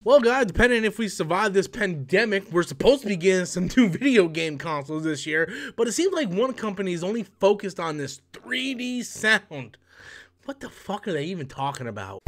Well, guys, depending if we survive this pandemic, we're supposed to be getting some new video game consoles this year, but it seems like one company is only focused on this 3D sound. What the fuck are they even talking about?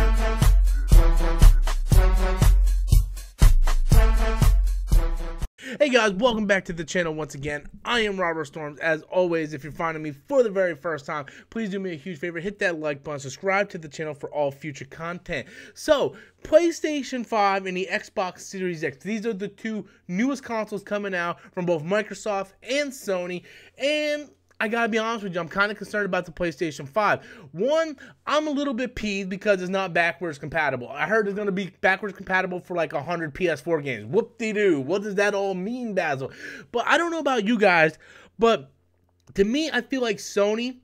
Hey guys, welcome back to the channel once again. I am Robert Storms. As always, if you're finding me for the very first time, please do me a huge favor, hit that like button, subscribe to the channel for all future content. So, PlayStation 5 and the Xbox Series X, these are the two newest consoles coming out from both Microsoft and Sony, and I gotta be honest with you, I'm kind of concerned about the PlayStation 5. One, I'm a little bit peeved because it's not backwards compatible. I heard it's gonna be backwards compatible for like 100 PS4 games. Whoop-de-doo. What does that all mean, Basil? But I don't know about you guys, but to me, I feel like Sony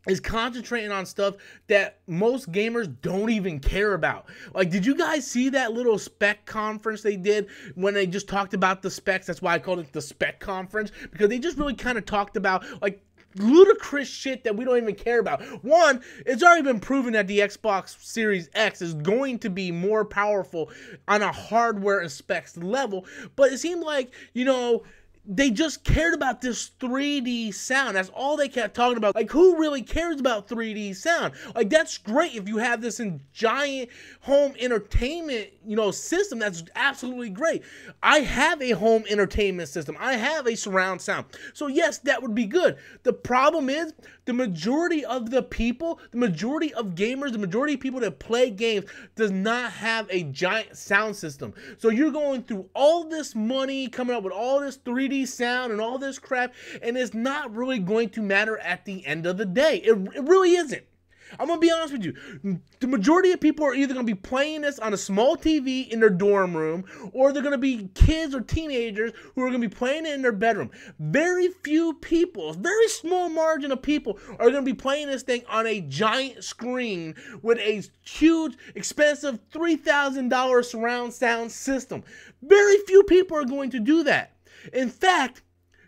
is concentrating on stuff that most gamers don't even care about. Like, did you guys see that little Spec Conference they did when they just talked about the specs? That's why I called it the Spec Conference, because they just really kind of talked about, like, ludicrous shit that we don't even care about. One, it's already been proven that the Xbox Series X is going to be more powerful on a hardware and specs level, but it seemed like, you know, they just cared about this 3D sound. That's all they kept talking about. Like, who really cares about 3D sound? Like, that's great if you have this in giant home entertainment, you know, system. That's absolutely great. I have a home entertainment system. I have a surround sound. So, yes, that would be good. The problem is the majority of the people, the majority of gamers, the majority of people that play games does not have a giant sound system. So, you're going through all this money, coming up with all this 3D sound and all this crap, and it's not really going to matter at the end of the day. It really isn't. I'm going to be honest with you. The majority of people are either going to be playing this on a small TV in their dorm room, or they're going to be kids or teenagers who are going to be playing it in their bedroom. Very few people, a very small margin of people are going to be playing this thing on a giant screen with a huge, expensive $3,000 surround sound system. Very few people are going to do that. In fact,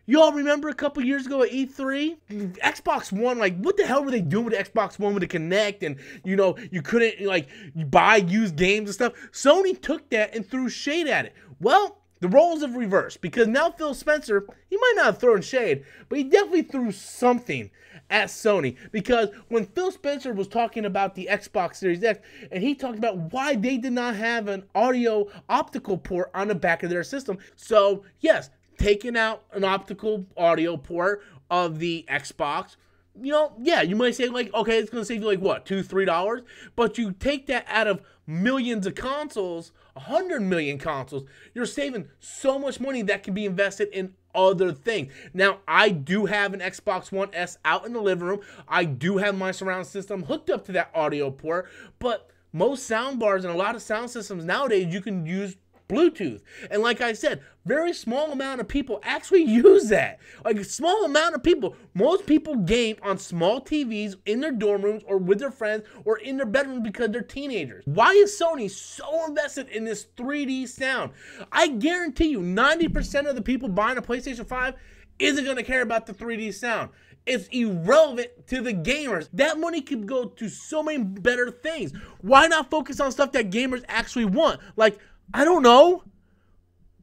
y'all remember a couple years ago at E3? Xbox One, like, what the hell were they doing with the Xbox One with the Kinect? And, you know, you couldn't, like, buy used games and stuff. Sony took that and threw shade at it. Well, the roles have reversed, because now Phil Spencer, he might not have thrown shade, but he definitely threw something at Sony. Because when Phil Spencer was talking about the Xbox Series X, and he talked about why they did not have an optical port on the back of their system. So, yes, taking out an optical audio port of the Xbox, you know, yeah, you might say, like, okay, it's going to save you, like, what, $2, $3? But you take that out of millions of consoles, 100 million consoles, you're saving so much money that can be invested in other things. Now, I do have an Xbox One S out in the living room. I do have my surround system hooked up to that audio port, but most sound bars and a lot of sound systems nowadays, you can use Bluetooth. And like I said, very small amount of people actually use that. Like, a small amount of people. Most people game on small TVs in their dorm rooms or with their friends or in their bedrooms because they're teenagers. Why is Sony so invested in this 3D sound? I guarantee you 90% of the people buying a PlayStation 5 isn't going to care about the 3D sound. It's irrelevant to the gamers. That money could go to so many better things. Why not focus on stuff that gamers actually want? Like, I don't know,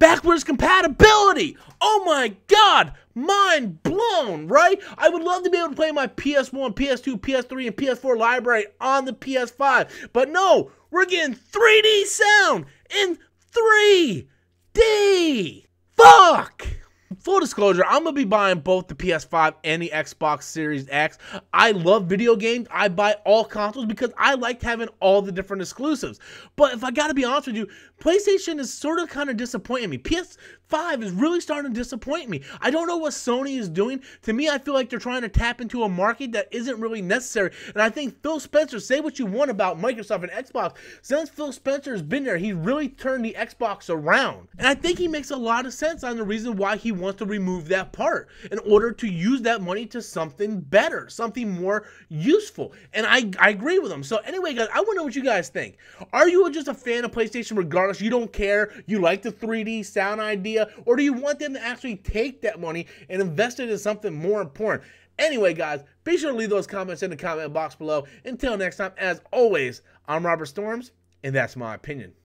backwards compatibility. Oh my God, mind blown, right? I would love to be able to play my PS1, PS2, PS3, and PS4 library on the PS5. But no, we're getting 3D sound in 3D. Fuck. Full disclosure, I'm going to be buying both the PS5 and the Xbox Series X. I love video games. I buy all consoles because I like having all the different exclusives. But if I got to be honest with you, PlayStation is sort of kind of disappointing me. PS5 is really starting to disappoint me. I don't know what Sony is doing. To me, I feel like they're trying to tap into a market that isn't really necessary. And I think Phil Spencer, say what you want about Microsoft and Xbox, since Phil Spencer has been there, he really turned the Xbox around. And I think he makes a lot of sense on the reason why he wants to remove that part in order to use that money to something better, something more useful. And I agree with him. So anyway, guys, I want to know what you guys think. Are you just a fan of PlayStation regardless? You don't care? You like the 3D sound idea? Or do you want them to actually take that money and invest it in something more important? Anyway, guys, be sure to leave those comments in the comment box below. Until next time, as always, I'm Robert Storms, and that's my opinion.